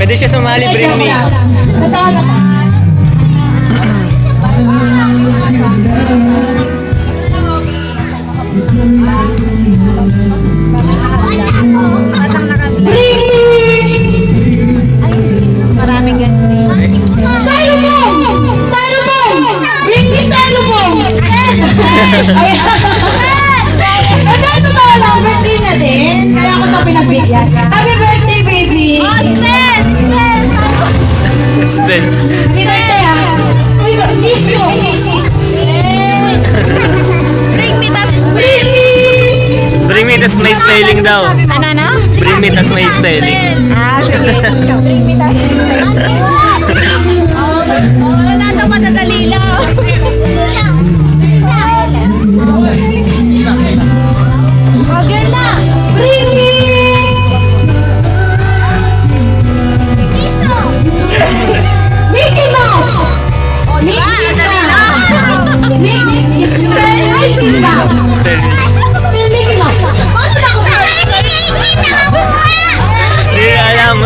Pwede siya sumali, bring me. Maraming ganun. Styrofoam! Styrofoam! Bring me styrofoam! Ay, totoo lang, birthday niya din. Kaya ako siya pinagbigyan. Happy birthday, baby! Spell. Happy birthday, ah! Uy, Nisyo! Bring me that is Bring me! Bring me, tas may spelling daw. Ano? Bring me, tas may spelling. Ah, sige. Bring me that is wala daw madadali lang. Okay na. Bring me! Mickey Mouse! Mickey Mouse! Mickey Mouse! Spelling. Spell Mickey Mouse! Paano na ako? Hindi alam.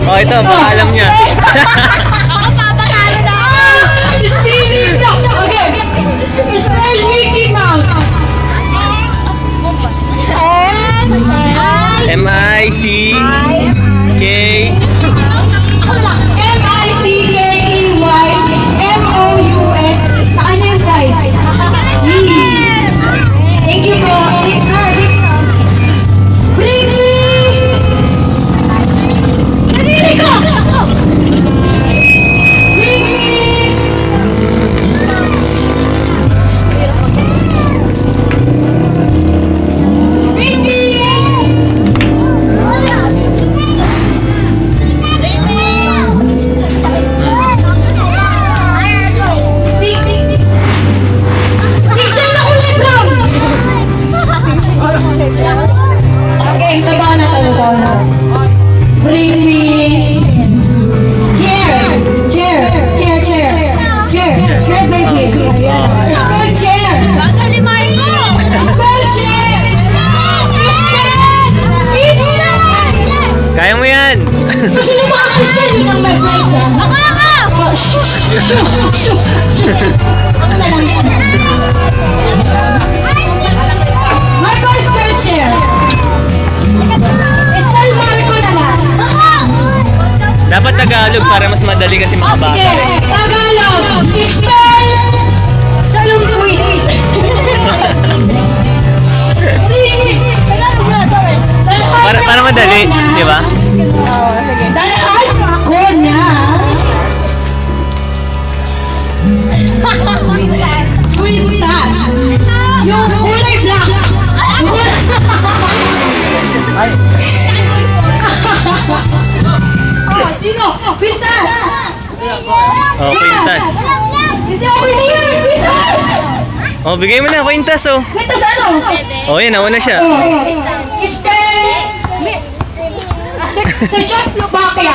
Oh, ito, baka alam niya. Ako papatalo na ako. Spelling na! Okay! Spell Mickey Mouse! M-I-C-K. M-I-C-K-E-Y M-O-U-S. Sa kanya yung prize. Thank you po. Bring me! Narili ko! Bring me! Bring me! Pixel na ulit lang! Okay, tabaw na. Bring me chair, baby. Spell chair. Bagal ni Marco. Spell chair. Kaya mo yan. Sino ba ang spell yun ang may place, ah? Ako! Oh, shoo. Ano na lang yan? Marco, spell chair. Spell Marco na lang. Dapat Tagalog para mas madali kasi mga bata. Sige, Tagalog. Spell Salungkuit. Para madali, di ba? Dahil ako na. Quintas. Yung kulay black. Sino? Quintas. Oh, kwintas. Hindi ako hinihingi. Quintas. Oh, bigay mo na, kwintas oh. Quintas ano? Oh, yan, nauna siya. Spell. Sa Czechoslovakia.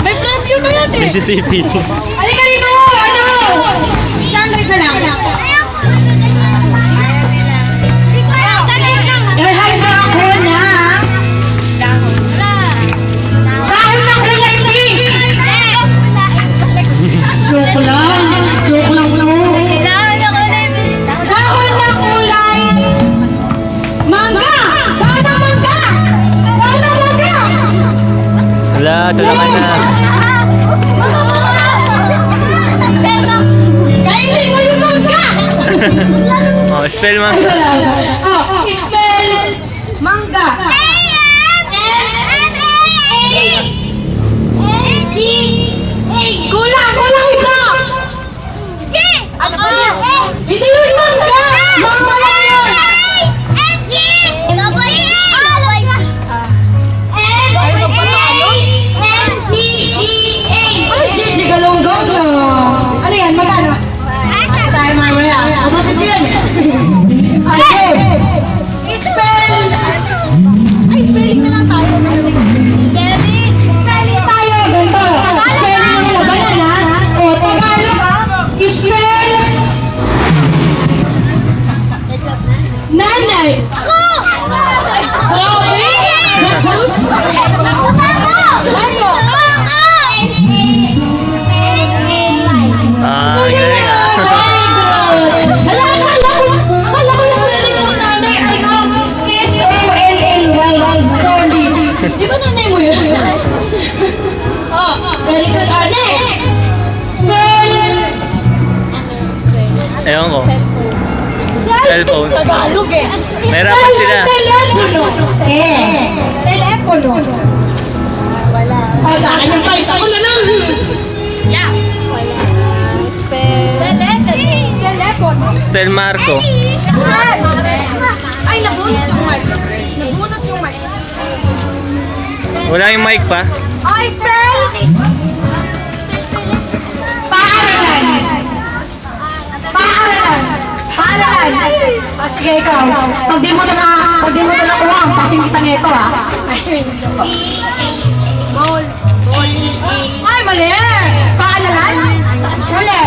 May preview na yan eh. Mississippi. Halika rito! Ano? 100 na lang. Dahil na ako na dahil na kulay pink. Joke lang po. Dahil na kulay mangga. Dahil na mangga. Wala, tulakan na. Kainin mo yung mangga. Oh, spell mo. Spell mangga. Kulang isa. Hindi yung mangga. Mangga lang yun. Gigi galonggong na. Ano yan? Magkano? Tayo mamaya. Kapatid ko yan. Okay. Oh, very good. Next. Spell. Ewan ko. Cellphone. Tagalog eh. Mahirapan sila. Telepono. Telepono. Wala. Sa akin yung price. Ako na lang. Yeah. Telepono. Spell Marco. Ay, nabunot yung mic. Nabunot yung mic. Wala yung mic pa. Oh, spell. Paaralan. Paaralan. Paaralan. Ah, sige, ikaw. Pag di mo na nakuha, pasing kita nito, ha? Ay, mali. Paaralan? Mali.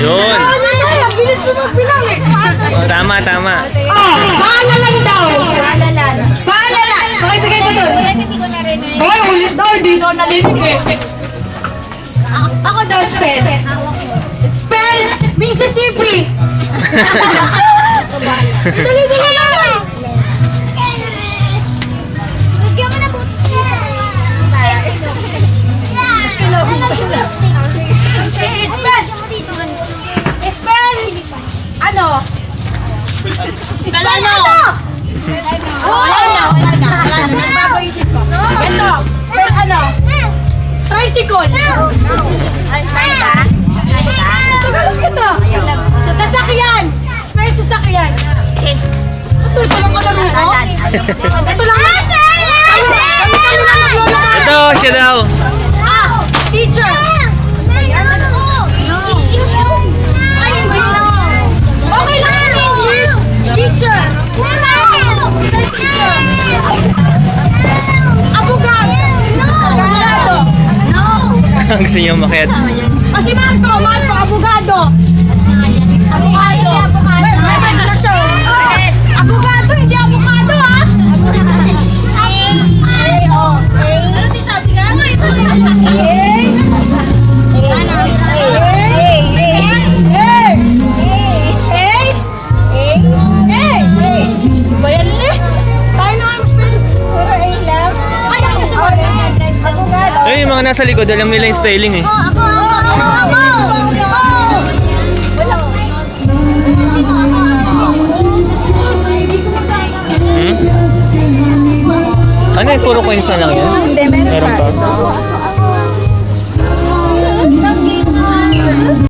Yun. Bilis mo magbilang eh. Oh, tama, tama. Oh, paalalan daw. Paalalan. Pakibigay ko doon. Hoy, ulit daw. Hindi ko nalinig eh. Ako daw spell. Spell Mississippi. Dali-dali lang. Lagyan mo na butas niya. Spell. Ano? Spell ano? Wala na. Bago isip ko. Ito. Spell ano? Tricycle. Ito. Sasakyan. Spell sasakyan. Ito lang kalaro ko. Ito lang. Ito, siya daw. Teacher. Okay lang yung English. Teacher. Abogado. Gusto niyo umakyat. Kasi Marco, abogado. Abogado. May na siya. Abogado, hindi abogado ha. Ano tita? Tingnan mo ito. Bayan eh. Tayo na ang spell. Puro A lang. Ay, ang gusto ko. Abogado. Ay, yung mga nasa likod, alam nila yung spelling eh. Ako. Ano yung puro coins na lang yan? Meron pa?